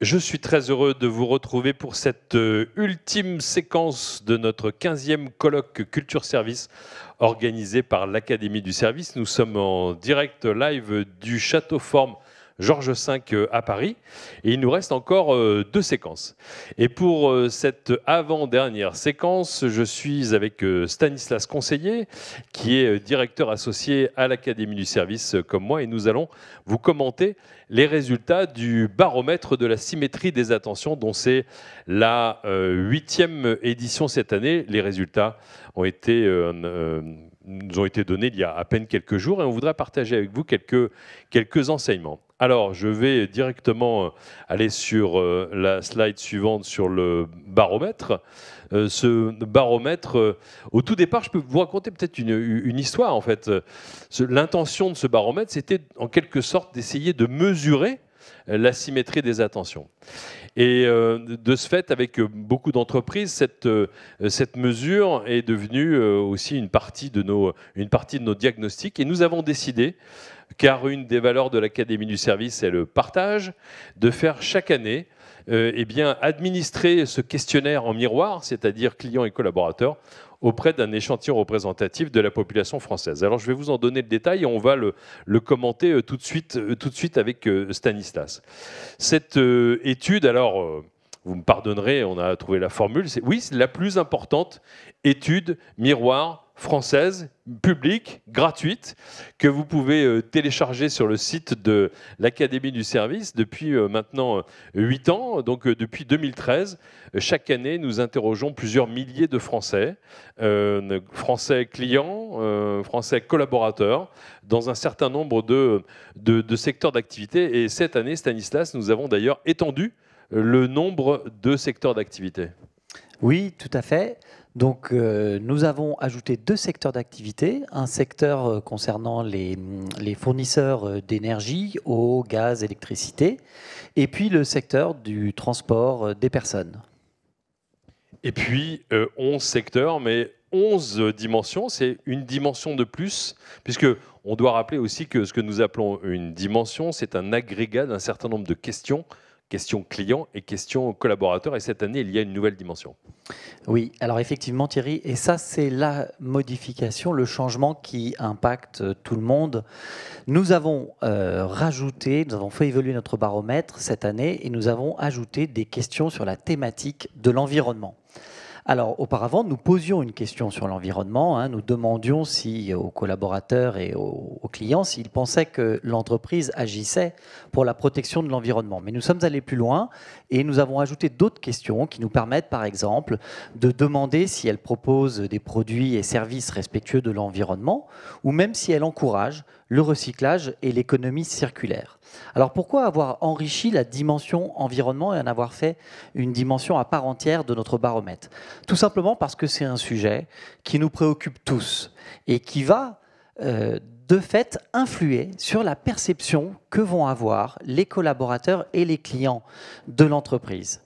Je suis très heureux de vous retrouver pour cette ultime séquence de notre 15e colloque Culture Service organisé par l'Académie du Service. Nous sommes en direct live du Château Forme Georges V à Paris et il nous reste encore deux séquences. Et pour cette avant-dernière séquence, je suis avec Stanislas Conseiller qui est directeur associé à l'Académie du Service comme moi et nous allons vous commenter les résultats du baromètre de la symétrie des attentions dont c'est la 8e édition cette année. Les résultats ont été nous ont été donnés il y a à peine quelques jours et on voudrait partager avec vous quelques enseignements. Alors, je vais directement aller sur la slide suivante sur le baromètre. Ce baromètre, au tout départ, je peux vous raconter peut-être une histoire en fait. L'intention de ce baromètre, c'était en quelque sorte d'essayer de mesurer la symétrie des attentions. Et de ce fait, avec beaucoup d'entreprises, cette mesure est devenue aussi une partie de nos diagnostics. Et nous avons décidé, car une des valeurs de l'Académie du Service est le partage, de faire chaque année administrer ce questionnaire en miroir, c'est-à-dire clients et collaborateurs, auprès d'un échantillon représentatif de la population française. Alors je vais vous en donner le détail et on va le commenter tout de suite avec Stanislas. Cette étude, alors vous me pardonnerez, on a trouvé la formule, c'est la plus importante étude miroir française, publique, gratuite, que vous pouvez télécharger sur le site de l'Académie du Service depuis maintenant 8 ans, donc depuis 2013. Chaque année, nous interrogeons plusieurs milliers de Français, Français clients, Français collaborateurs, dans un certain nombre de secteurs d'activité. Et cette année, Stanislas, nous avons d'ailleurs étendu le nombre de secteurs d'activité. Oui, tout à fait. Donc, nous avons ajouté 2 secteurs d'activité. Un secteur concernant les fournisseurs d'énergie, eau, gaz, électricité, et puis le secteur du transport des personnes. Et puis 11 secteurs, mais 11 dimensions, c'est une dimension de plus, puisque on doit rappeler aussi que ce que nous appelons une dimension, c'est un agrégat d'un certain nombre de questions clients et questions collaborateurs. Et cette année, il y a une nouvelle dimension. Oui, alors effectivement Thierry, et ça c'est la modification, le changement qui impacte tout le monde. Nous avons nous avons fait évoluer notre baromètre cette année et nous avons ajouté des questions sur la thématique de l'environnement. Alors, auparavant, nous posions une question sur l'environnement. Nous demandions aux collaborateurs et aux clients s'ils pensaient que l'entreprise agissait pour la protection de l'environnement. Mais nous sommes allés plus loin et nous avons ajouté d'autres questions qui nous permettent, par exemple, de demander si elle propose des produits et services respectueux de l'environnement ou même si elle encourage le recyclage et l'économie circulaire. Alors pourquoi avoir enrichi la dimension environnement et en avoir fait une dimension à part entière de notre baromètre? Tout simplement parce que c'est un sujet qui nous préoccupe tous et qui va de fait influer sur la perception que vont avoir les collaborateurs et les clients de l'entreprise.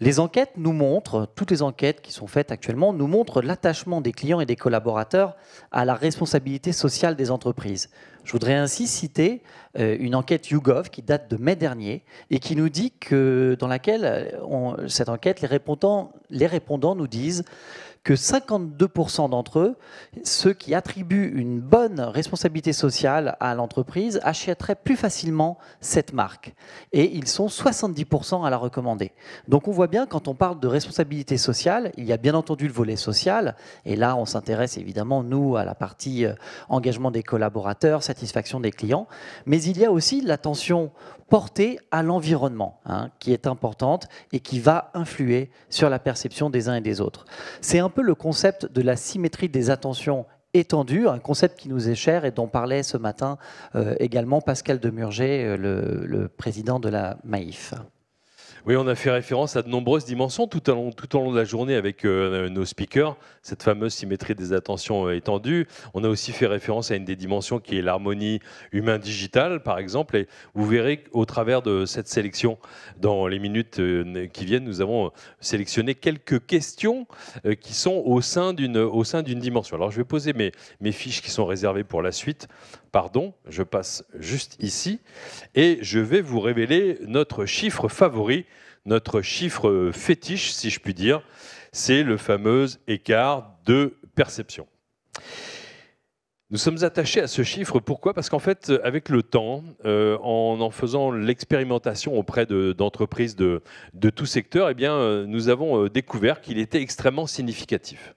Les enquêtes nous montrent, toutes les enquêtes qui sont faites actuellement, nous montrent l'attachement des clients et des collaborateurs à la responsabilité sociale des entreprises. Je voudrais ainsi citer une enquête YouGov qui date de mai dernier et qui nous dit que, dans laquelle, cette enquête, les répondants nous disent que 52% d'entre eux, ceux qui attribuent une bonne responsabilité sociale à l'entreprise, achèteraient plus facilement cette marque. Et ils sont 70% à la recommander. Donc on voit bien, quand on parle de responsabilité sociale, il y a bien entendu le volet social. Et là, on s'intéresse évidemment, nous, à la partie engagement des collaborateurs, satisfaction des clients. Mais il y a aussi l'attention portée à l'environnement, qui est importante et qui va influer sur la perception des uns et des autres. C'est un peu le concept de la symétrie des attentions étendue, un concept qui nous est cher et dont parlait ce matin également Pascal Demurger, le président de la Maif. Oui, on a fait référence à de nombreuses dimensions tout au long de la journée avec nos speakers, cette fameuse symétrie des attentions étendues. On a aussi fait référence à une des dimensions qui est l'harmonie humain-digital, par exemple. Et vous verrez au travers de cette sélection, dans les minutes qui viennent, nous avons sélectionné quelques questions qui sont au sein d'une dimension. Alors, je vais poser mes fiches qui sont réservées pour la suite, pardon, je passe juste ici, et je vais vous révéler notre chiffre favori, notre chiffre fétiche, si je puis dire, c'est le fameux écart de perception. Nous sommes attachés à ce chiffre, pourquoi? Parce qu'en fait, avec le temps, en faisant l'expérimentation auprès d'entreprises de tout secteur, eh bien, nous avons découvert qu'il était extrêmement significatif.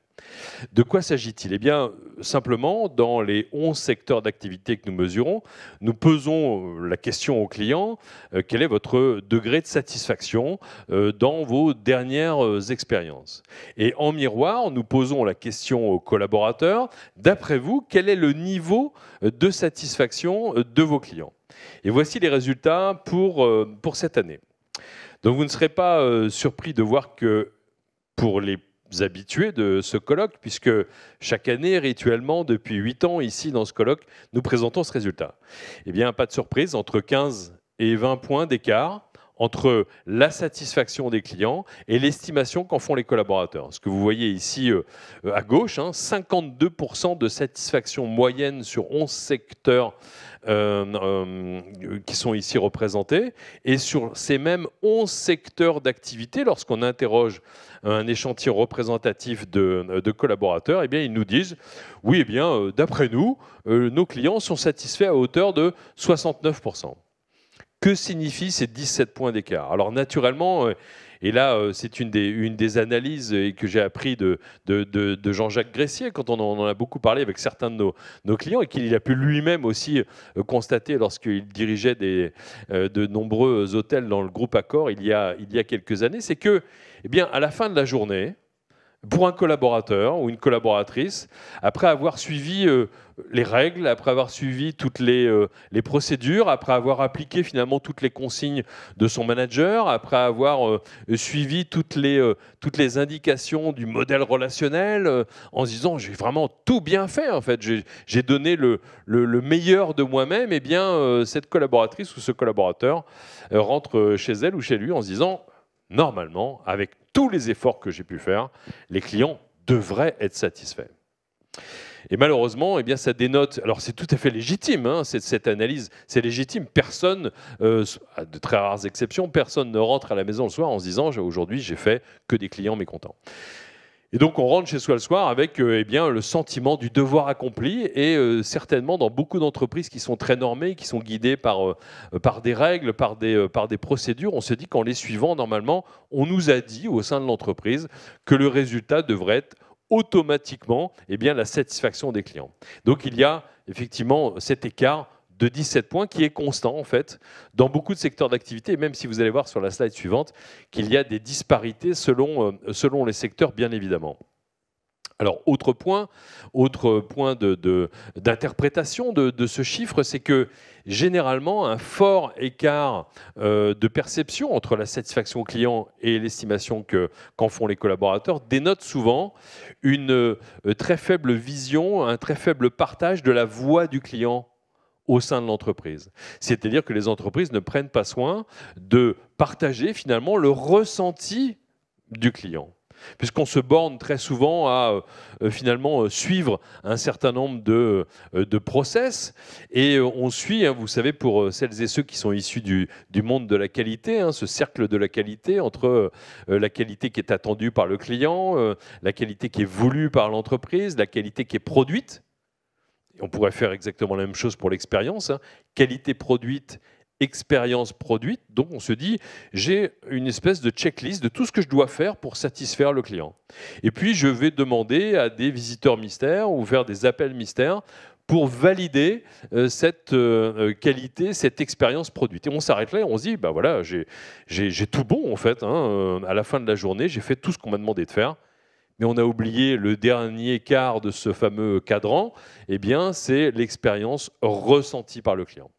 De quoi s'agit-il? Eh bien, simplement, dans les 11 secteurs d'activité que nous mesurons, nous posons la question aux clients, quel est votre degré de satisfaction dans vos dernières expériences? Et en miroir, nous posons la question aux collaborateurs, d'après vous, quel est le niveau de satisfaction de vos clients? Et voici les résultats pour cette année. Donc vous ne serez pas surpris de voir que pour les habitués de ce colloque, puisque chaque année, rituellement, depuis 8 ans, ici, dans ce colloque, nous présentons ce résultat. Eh bien, pas de surprise, entre 15 et 20 points d'écart entre la satisfaction des clients et l'estimation qu'en font les collaborateurs. Ce que vous voyez ici à gauche, 52% de satisfaction moyenne sur 11 secteurs qui sont ici représentés. Et sur ces mêmes 11 secteurs d'activité, lorsqu'on interroge un échantillon représentatif de collaborateurs, eh bien, ils nous disent « Oui, eh bien, d'après nous, nos clients sont satisfaits à hauteur de 69%. » Que signifient ces 17 points d'écart? Alors naturellement, et là c'est une des analyses que j'ai appris de Jean-Jacques Gressier quand on en a beaucoup parlé avec certains de nos clients et qu'il a pu lui-même aussi constater lorsqu'il dirigeait de nombreux hôtels dans le groupe Accor il y a quelques années, c'est que, eh bien, à la fin de la journée, pour un collaborateur ou une collaboratrice, après avoir suivi les règles, après avoir suivi toutes les procédures, après avoir appliqué finalement toutes les consignes de son manager, après avoir suivi toutes les indications du modèle relationnel, en se disant j'ai vraiment tout bien fait en fait, j'ai donné le meilleur de moi-même, eh bien cette collaboratrice ou ce collaborateur rentre chez elle ou chez lui en se disant normalement, avec tous les efforts que j'ai pu faire, les clients devraient être satisfaits. Et malheureusement, eh bien, ça dénote, alors c'est tout à fait légitime, cette analyse, c'est légitime, personne, à de très rares exceptions, personne ne rentre à la maison le soir en se disant aujourd'hui j'ai fait que des clients mécontents. Et donc on rentre chez soi le soir avec eh bien, le sentiment du devoir accompli et certainement dans beaucoup d'entreprises qui sont très normées, qui sont guidées par des règles, par des procédures, on se dit qu'en les suivant, normalement, on nous a dit au sein de l'entreprise que le résultat devrait être automatiquement eh bien, la satisfaction des clients. Donc il y a effectivement cet écart de 17 points qui est constant en fait dans beaucoup de secteurs d'activité, même si vous allez voir sur la slide suivante qu'il y a des disparités selon les secteurs bien évidemment. Alors autre point d'interprétation de ce chiffre, c'est que généralement un fort écart de perception entre la satisfaction client et l'estimation qu'en font les collaborateurs dénote souvent une très faible vision, un très faible partage de la voix du client au sein de l'entreprise. C'est-à-dire que les entreprises ne prennent pas soin de partager finalement le ressenti du client. Puisqu'on se borne très souvent à finalement suivre un certain nombre de process et on suit, vous savez, pour celles et ceux qui sont issus du monde de la qualité, ce cercle de la qualité entre la qualité qui est attendue par le client, la qualité qui est voulue par l'entreprise, la qualité qui est produite. On pourrait faire exactement la même chose pour l'expérience. Qualité produite, expérience produite. Donc on se dit, j'ai une espèce de checklist de tout ce que je dois faire pour satisfaire le client. Et puis je vais demander à des visiteurs mystères ou faire des appels mystères pour valider cette qualité, cette expérience produite. Et on s'arrête là et on se dit, bah voilà, j'ai tout bon en fait. À la fin de la journée, j'ai fait tout ce qu'on m'a demandé de faire. Mais on a oublié le dernier quart de ce fameux cadran, eh bien, c'est l'expérience ressentie par le client.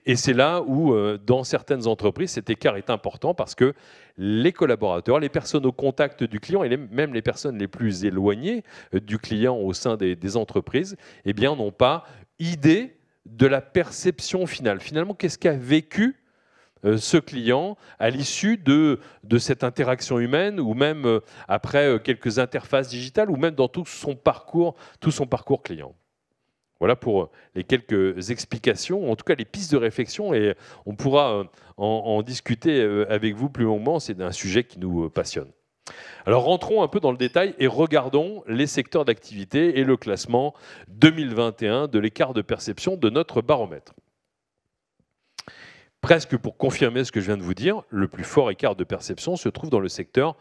Et c'est là où, dans certaines entreprises, cet écart est important parce que les collaborateurs, les personnes au contact du client et même les personnes les plus éloignées du client au sein des entreprises, eh bien, n'ont pas idée de la perception finale. Finalement, qu'est-ce qu'a vécu ce client à l'issue de cette interaction humaine ou même après quelques interfaces digitales ou même dans tout son parcours client. Voilà pour les quelques explications, en tout cas les pistes de réflexion, et on pourra en discuter avec vous plus longuement. C'est un sujet qui nous passionne. Alors rentrons un peu dans le détail et regardons les secteurs d'activité et le classement 2021 de l'écart de perception de notre baromètre. Presque pour confirmer ce que je viens de vous dire, le plus fort écart de perception se trouve dans le secteur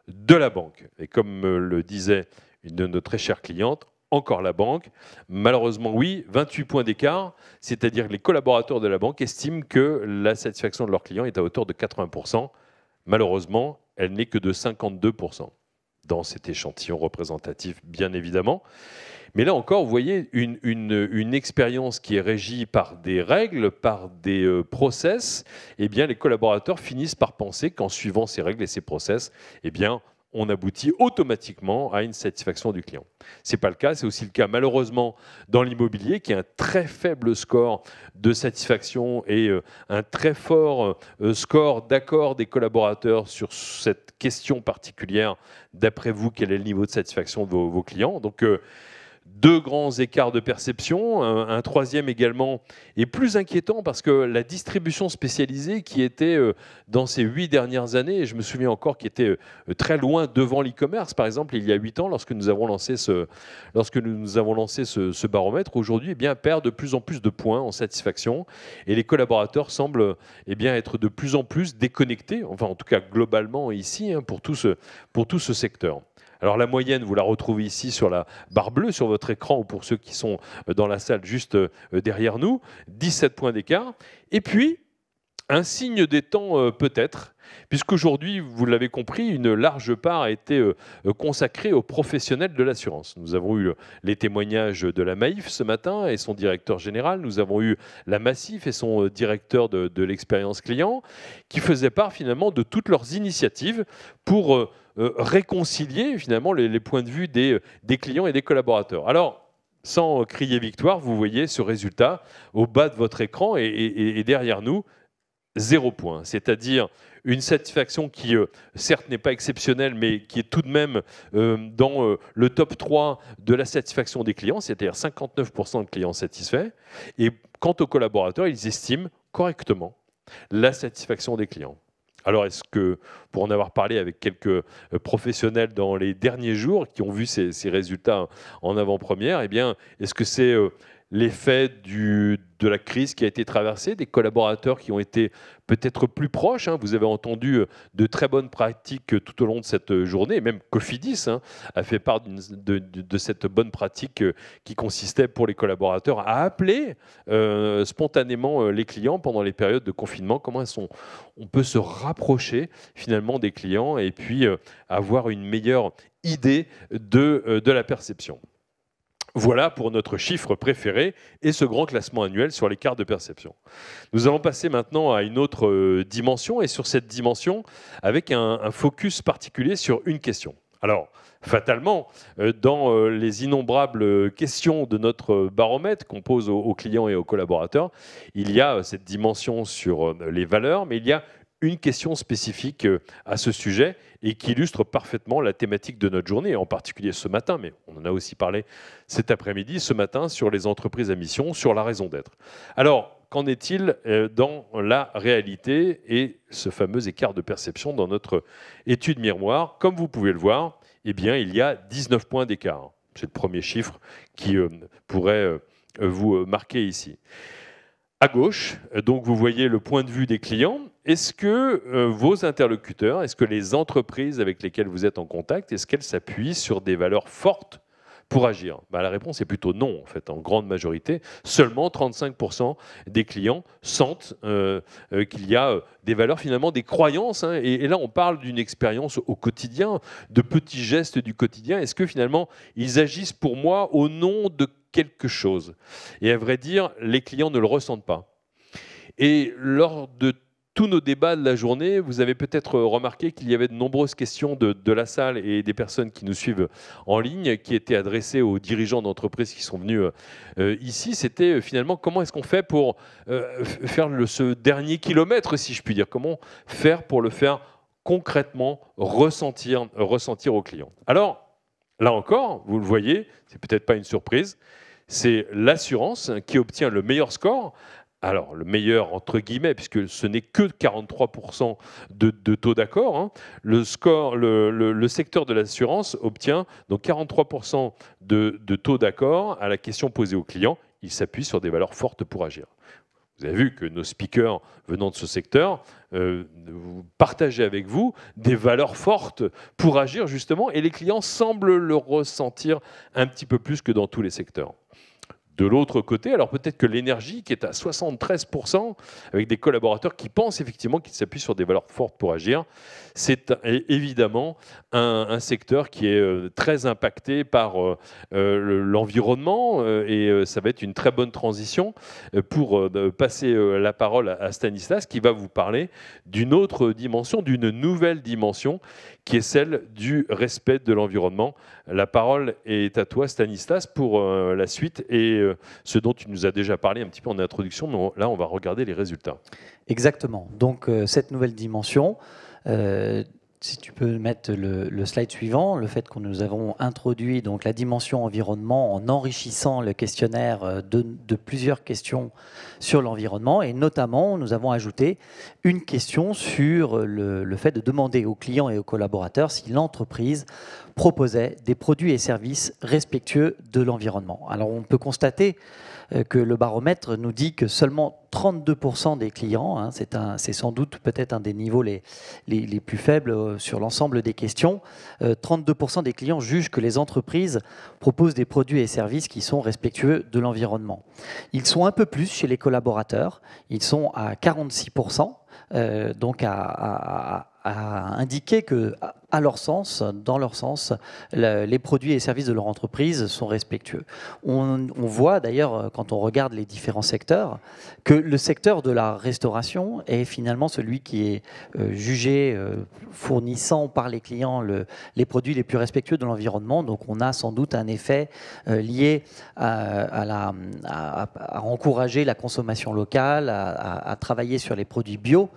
de la banque. Et comme le disait une de nos très chères clientes, encore la banque. Malheureusement, oui, 28 points d'écart, c'est-à-dire que les collaborateurs de la banque estiment que la satisfaction de leurs clients est à hauteur de 80%. Malheureusement, elle n'est que de 52% dans cet échantillon représentatif, bien évidemment. Mais là encore, vous voyez une expérience qui est régie par des règles, par des process. Eh bien, les collaborateurs finissent par penser qu'en suivant ces règles et ces process, eh bien, on aboutit automatiquement à une satisfaction du client. Ce n'est pas le cas, c'est aussi le cas malheureusement dans l'immobilier qui a un très faible score de satisfaction et un très fort score d'accord des collaborateurs sur cette question particulière. D'après vous, quel est le niveau de satisfaction de vos clients? Donc, deux grands écarts de perception, un troisième également est plus inquiétant parce que la distribution spécialisée qui était dans ces 8 dernières années, et je me souviens encore qui était très loin devant l'e-commerce, par exemple il y a 8 ans lorsque nous avons lancé ce baromètre, aujourd'hui eh bien, perd de plus en plus de points en satisfaction et les collaborateurs semblent eh bien, être de plus en plus déconnectés, enfin en tout cas globalement ici, pour tout ce secteur. Alors la moyenne, vous la retrouvez ici sur la barre bleue sur votre écran ou pour ceux qui sont dans la salle juste derrière nous, 17 points d'écart. Et puis, un signe des temps peut-être, puisqu'aujourd'hui, vous l'avez compris, une large part a été consacrée aux professionnels de l'assurance. Nous avons eu les témoignages de la Maïf ce matin et son directeur général. Nous avons eu la Massif et son directeur de l'expérience client, qui faisaient part finalement de toutes leurs initiatives pour réconcilier finalement les points de vue des clients et des collaborateurs. Alors, sans crier victoire, vous voyez ce résultat au bas de votre écran et derrière nous, 0 point, c'est-à-dire une satisfaction qui, certes, n'est pas exceptionnelle, mais qui est tout de même dans le top 3 de la satisfaction des clients, c'est-à-dire 59% de clients satisfaits. Et quant aux collaborateurs, ils estiment correctement la satisfaction des clients. Alors, est-ce que, pour en avoir parlé avec quelques professionnels dans les derniers jours qui ont vu ces résultats en avant-première, eh bien, est-ce que c'est l'effet de la crise qui a été traversée, des collaborateurs qui ont été peut-être plus proches. Vous avez entendu de très bonnes pratiques tout au long de cette journée, et même Cofidis a fait part de cette bonne pratique qui consistait pour les collaborateurs à appeler spontanément les clients pendant les périodes de confinement. Comment on peut se rapprocher finalement des clients et puis avoir une meilleure idée de la perception. Voilà pour notre chiffre préféré et ce grand classement annuel sur l'écart de perception. Nous allons passer maintenant à une autre dimension, et sur cette dimension, avec un focus particulier sur une question. Alors, fatalement, dans les innombrables questions de notre baromètre qu'on pose aux clients et aux collaborateurs, il y a cette dimension sur les valeurs, mais il y a une question spécifique à ce sujet et qui illustre parfaitement la thématique de notre journée, en particulier ce matin, mais on en a aussi parlé cet après-midi, ce matin, sur les entreprises à mission, sur la raison d'être. Alors, qu'en est-il dans la réalité et ce fameux écart de perception dans notre étude miroir? Comme vous pouvez le voir, eh bien, il y a 19 points d'écart. C'est le premier chiffre qui pourrait vous marquer ici. À gauche, donc vous voyez le point de vue des clients. Est-ce que vos interlocuteurs, est-ce que les entreprises avec lesquelles vous êtes en contact, est-ce qu'elles s'appuient sur des valeurs fortes pour agir? La réponse est plutôt non, en fait, en grande majorité. Seulement 35% des clients sentent qu'il y a des valeurs, finalement, des croyances. Et là, on parle d'une expérience au quotidien, de petits gestes du quotidien. Est-ce que, finalement, ils agissent pour moi au nom de quelque chose? Et à vrai dire, les clients ne le ressentent pas. Et lors de tous nos débats de la journée, vous avez peut-être remarqué qu'il y avait de nombreuses questions de la salle et des personnes qui nous suivent en ligne qui étaient adressées aux dirigeants d'entreprises qui sont venus ici. C'était finalement comment est-ce qu'on fait pour faire ce dernier kilomètre, si je puis dire. Comment faire pour le faire concrètement ressentir aux clients. Alors, là encore, vous le voyez, c'est peut-être pas une surprise, c'est l'assurance qui obtient le meilleur score. Alors, le meilleur, entre guillemets, puisque ce n'est que 43% de taux d'accord. Hein. Le secteur de l'assurance obtient donc 43% de taux d'accord à la question posée au client. Il s'appuie sur des valeurs fortes pour agir. Vous avez vu que nos speakers venant de ce secteur partageaient avec vous des valeurs fortes pour agir justement, et les clients semblent le ressentir un petit peu plus que dans tous les secteurs. De l'autre côté, alors peut-être que l'énergie, qui est à 73%, avec des collaborateurs qui pensent effectivement qu'ils s'appuient sur des valeurs fortes pour agir, c'est évidemment un secteur qui est très impacté par l'environnement, et ça va être une très bonne transition pour passer la parole à Stanislas, qui va vous parler d'une autre dimension, d'une nouvelle dimension, qui est celle du respect de l'environnement. La parole est à toi, Stanislas, pour la suite et ce dont tu nous as déjà parlé un petit peu en introduction, mais là, on va regarder les résultats. Exactement. Donc, cette nouvelle dimension, si tu peux mettre le slide suivant, le fait que nous avons introduit donc, la dimension environnement en enrichissant le questionnaire de plusieurs questions sur l'environnement, et notamment, nous avons ajouté une question sur le fait de demander aux clients et aux collaborateurs si l'entreprise proposait des produits et services respectueux de l'environnement. Alors, on peut constater que le baromètre nous dit que seulement 32% des clients, hein, c'est sans doute peut-être un des niveaux les plus faibles sur l'ensemble des questions, 32% des clients jugent que les entreprises proposent des produits et services qui sont respectueux de l'environnement. Ils sont un peu plus chez les collaborateurs, ils sont à 46%, donc à indiquer que, à leur sens, dans leur sens, les produits et services de leur entreprise sont respectueux. On voit d'ailleurs, quand on regarde les différents secteurs, que le secteur de la restauration est finalement celui qui est jugé fournissant par les clients les produits les plus respectueux de l'environnement. Donc on a sans doute un effet lié à encourager la consommation locale, à travailler sur les produits bio.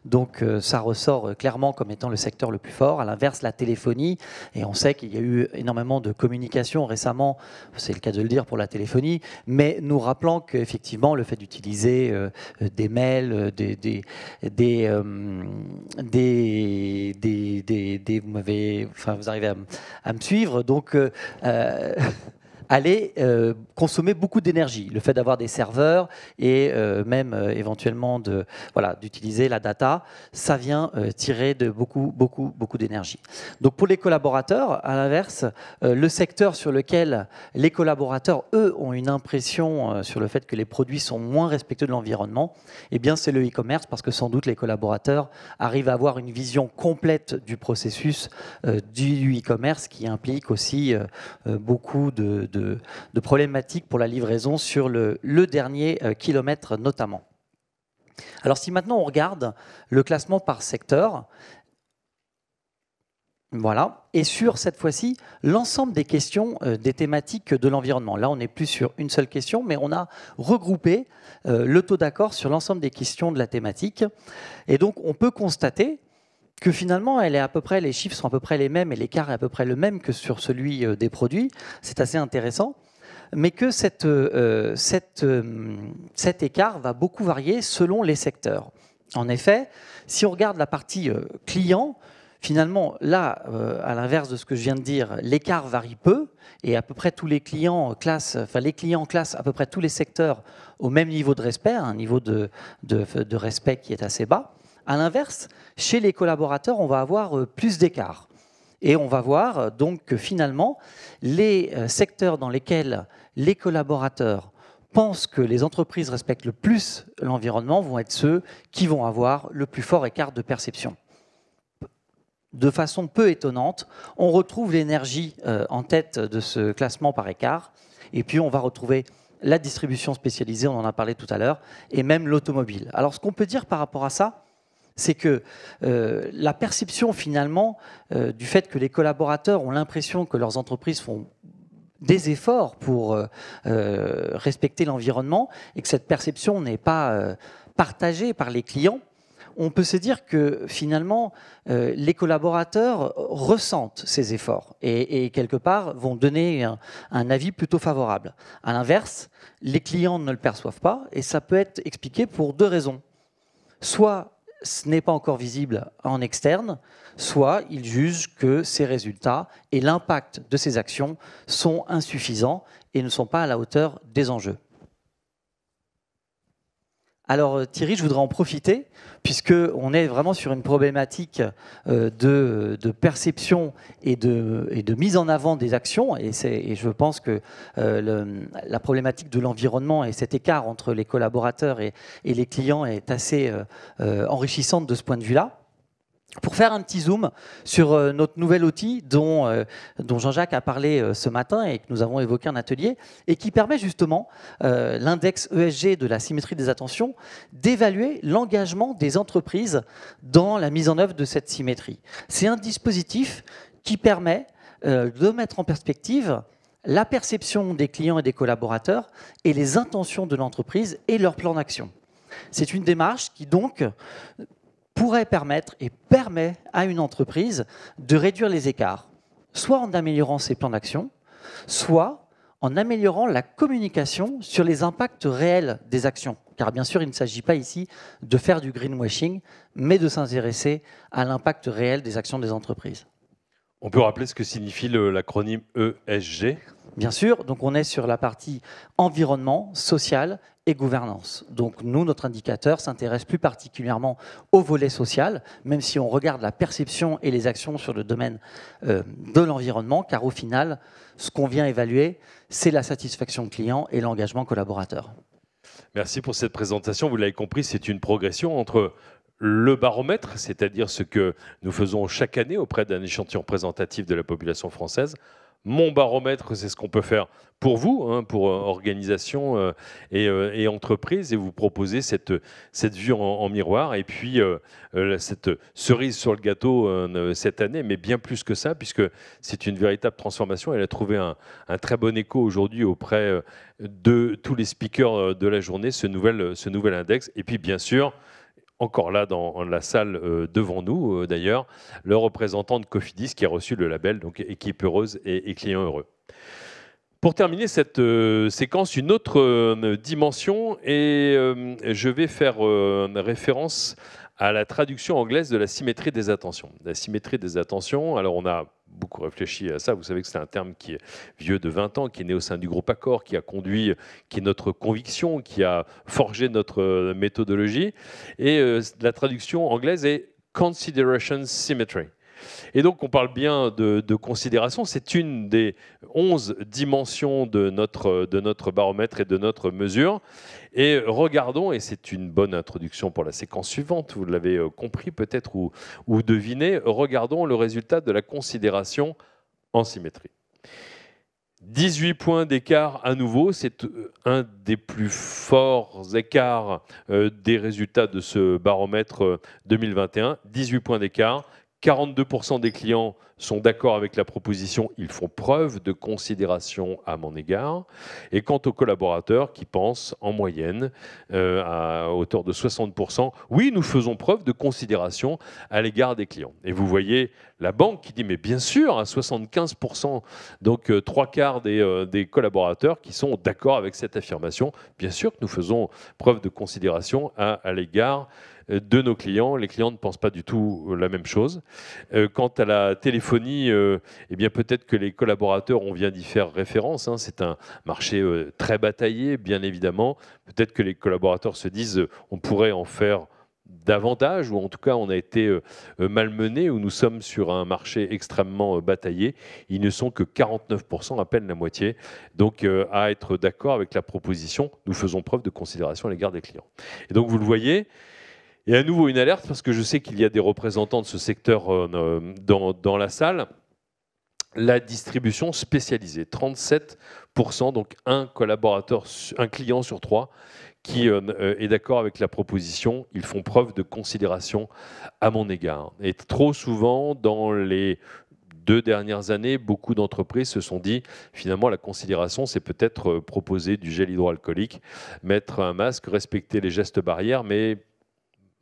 Donc ça ressort clairement comme étant le secteur le plus fort. À l'inverse, la téléphonie, et on sait qu'il y a eu énormément de communication récemment, c'est le cas de le dire pour la téléphonie, mais nous rappelant qu'effectivement le fait d'utiliser des mails, vous arrivez à me suivre, donc allait consommer beaucoup d'énergie. Le fait d'avoir des serveurs et même éventuellement d'utiliser la data, ça vient tirer de beaucoup d'énergie. Donc pour les collaborateurs, à l'inverse, le secteur sur lequel les collaborateurs, eux, ont une impression sur le fait que les produits sont moins respectueux de l'environnement, eh bien c'est le e-commerce, parce que sans doute les collaborateurs arrivent à avoir une vision complète du processus du e-commerce, qui implique aussi beaucoup de problématiques pour la livraison sur le dernier kilomètre notamment. Alors si maintenant on regarde le classement par secteur, voilà, et sur cette fois-ci l'ensemble des questions des thématiques de l'environnement. Là on n'est plus sur une seule question, mais on a regroupé le taux d'accord sur l'ensemble des questions de la thématique, et donc on peut constater que finalement, les chiffres sont à peu près les mêmes et l'écart est à peu près le même que sur celui des produits. C'est assez intéressant, mais que cet écart va beaucoup varier selon les secteurs. En effet, si on regarde la partie client, finalement, là, à l'inverse de ce que je viens de dire, l'écart varie peu, et à peu près tous les clients classent à peu près tous les secteurs au même niveau de respect, un niveau de respect qui est assez bas. À l'inverse, chez les collaborateurs, on va avoir plus d'écart. Et on va voir donc que finalement, les secteurs dans lesquels les collaborateurs pensent que les entreprises respectent le plus l'environnement vont être ceux qui vont avoir le plus fort écart de perception. De façon peu étonnante, on retrouve l'énergie en tête de ce classement par écart, et puis on va retrouver la distribution spécialisée, on en a parlé tout à l'heure, et même l'automobile. Alors ce qu'on peut dire par rapport à ça, c'est que la perception finalement du fait que les collaborateurs ont l'impression que leurs entreprises font des efforts pour respecter l'environnement et que cette perception n'est pas partagée par les clients, on peut se dire que finalement, les collaborateurs ressentent ces efforts et quelque part vont donner un avis plutôt favorable. À l'inverse, les clients ne le perçoivent pas et ça peut être expliqué pour deux raisons. Soit ce n'est pas encore visible en externe, soit ils jugent que ces résultats et l'impact de ces actions sont insuffisants et ne sont pas à la hauteur des enjeux. Alors Thierry, je voudrais en profiter, puisqu'on est vraiment sur une problématique de perception et de mise en avant des actions, et je pense que la problématique de l'environnement et cet écart entre les collaborateurs et les clients est assez enrichissante de ce point de vue-là. Pour faire un petit zoom sur notre nouvel outil dont Jean-Jacques a parlé ce matin et que nous avons évoqué en atelier, et qui permet justement, l'index ESG de la symétrie des attentions, d'évaluer l'engagement des entreprises dans la mise en œuvre de cette symétrie. C'est un dispositif qui permet de mettre en perspective la perception des clients et des collaborateurs et les intentions de l'entreprise et leur plan d'action. C'est une démarche qui donc pourrait permettre et permet à une entreprise de réduire les écarts, soit en améliorant ses plans d'action, soit en améliorant la communication sur les impacts réels des actions. Car bien sûr, il ne s'agit pas ici de faire du greenwashing, mais de s'intéresser à l'impact réel des actions des entreprises. On peut rappeler ce que signifie l'acronyme ESG? Bien sûr, donc on est sur la partie environnement, social et gouvernance. Donc nous, notre indicateur s'intéresse plus particulièrement au volet social, même si on regarde la perception et les actions sur le domaine de l'environnement, car au final, ce qu'on vient évaluer, c'est la satisfaction client et l'engagement collaborateur. Merci pour cette présentation. Vous l'avez compris, c'est une progression entre le baromètre, c'est-à-dire ce que nous faisons chaque année auprès d'un échantillon représentatif de la population française. Mon baromètre, c'est ce qu'on peut faire pour vous, hein, pour organisation et entreprise, et vous proposer cette vue en miroir. Et puis, cette cerise sur le gâteau cette année, mais bien plus que ça, puisque c'est une véritable transformation. Elle a trouvé un très bon écho aujourd'hui auprès de tous les speakers de la journée, ce nouvel index. Et puis, bien sûr, encore là dans la salle devant nous, d'ailleurs, le représentant de Cofidis qui a reçu le label, donc équipe heureuse et client heureux. Pour terminer cette séquence, une autre dimension, et je vais faire référence à la traduction anglaise de la symétrie des attentions. La symétrie des attentions, alors on a beaucoup réfléchi à ça, vous savez que c'est un terme qui est vieux de 20 ans, qui est né au sein du groupe Accor, qui a conduit, qui est notre conviction, qui a forgé notre méthodologie, et la traduction anglaise est « consideration symmetry ». Et donc, on parle bien de considération. C'est une des 11 dimensions de notre baromètre et de notre mesure. Et regardons, et c'est une bonne introduction pour la séquence suivante, vous l'avez compris peut-être ou deviné, regardons le résultat de la considération en symétrie. 18 points d'écart à nouveau, c'est un des plus forts écarts des résultats de ce baromètre 2021. 18 points d'écart. 42% des clients sont d'accord avec la proposition, ils font preuve de considération à mon égard. Et quant aux collaborateurs qui pensent en moyenne à hauteur de 60%, oui, nous faisons preuve de considération à l'égard des clients. Et vous voyez la banque qui dit, mais bien sûr, à 75%, donc 3/4 des collaborateurs qui sont d'accord avec cette affirmation. Bien sûr que nous faisons preuve de considération à l'égard de nos clients. Les clients ne pensent pas du tout la même chose. Quant à la téléphonie, eh bien peut-être que les collaborateurs, on vient d'y faire référence, hein, c'est un marché très bataillé, bien évidemment. Peut-être que les collaborateurs se disent on pourrait en faire davantage, ou en tout cas on a été malmenés, ou nous sommes sur un marché extrêmement bataillé. Ils ne sont que 49%, à peine la moitié, donc à être d'accord avec la proposition. Nous faisons preuve de considération à l'égard des clients. Et donc vous le voyez, et à nouveau une alerte, parce que je sais qu'il y a des représentants de ce secteur dans la salle. La distribution spécialisée, 37%, donc un client sur 3 qui est d'accord avec la proposition. Ils font preuve de considération à mon égard. Et trop souvent, dans les 2 dernières années, beaucoup d'entreprises se sont dit, finalement, la considération, c'est peut-être proposer du gel hydroalcoolique, mettre un masque, respecter les gestes barrières, mais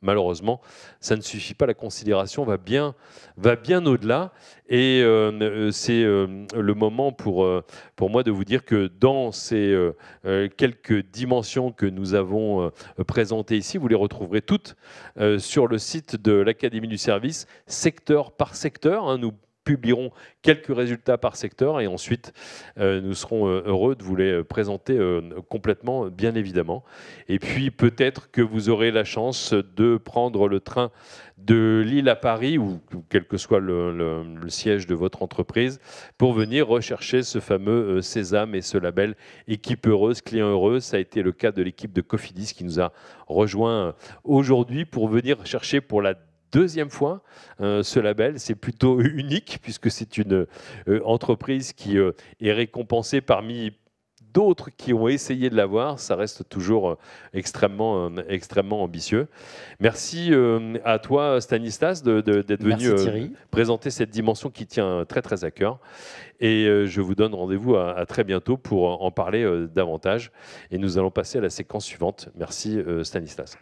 malheureusement, ça ne suffit pas. La considération va bien au-delà. Et c'est le moment pour moi de vous dire que dans ces quelques dimensions que nous avons présentées ici, vous les retrouverez toutes sur le site de l'Académie du service, secteur par secteur, hein. Nous publierons quelques résultats par secteur et ensuite nous serons heureux de vous les présenter complètement, bien évidemment. Et puis peut-être que vous aurez la chance de prendre le train de Lille à Paris ou quel que soit le siège de votre entreprise pour venir rechercher ce fameux sésame et ce label équipe heureuse, client heureux. Ça a été le cas de l'équipe de Cofidis qui nous a rejoint aujourd'hui pour venir chercher pour la deuxième fois ce label. C'est plutôt unique puisque c'est une entreprise qui est récompensée parmi d'autres qui ont essayé de l'avoir. Ça reste toujours extrêmement ambitieux. Merci à toi, Stanislas, d'être venu présenter cette dimension qui tient très très à cœur. Et je vous donne rendez-vous à très bientôt pour en parler davantage. Et nous allons passer à la séquence suivante. Merci, Stanislas.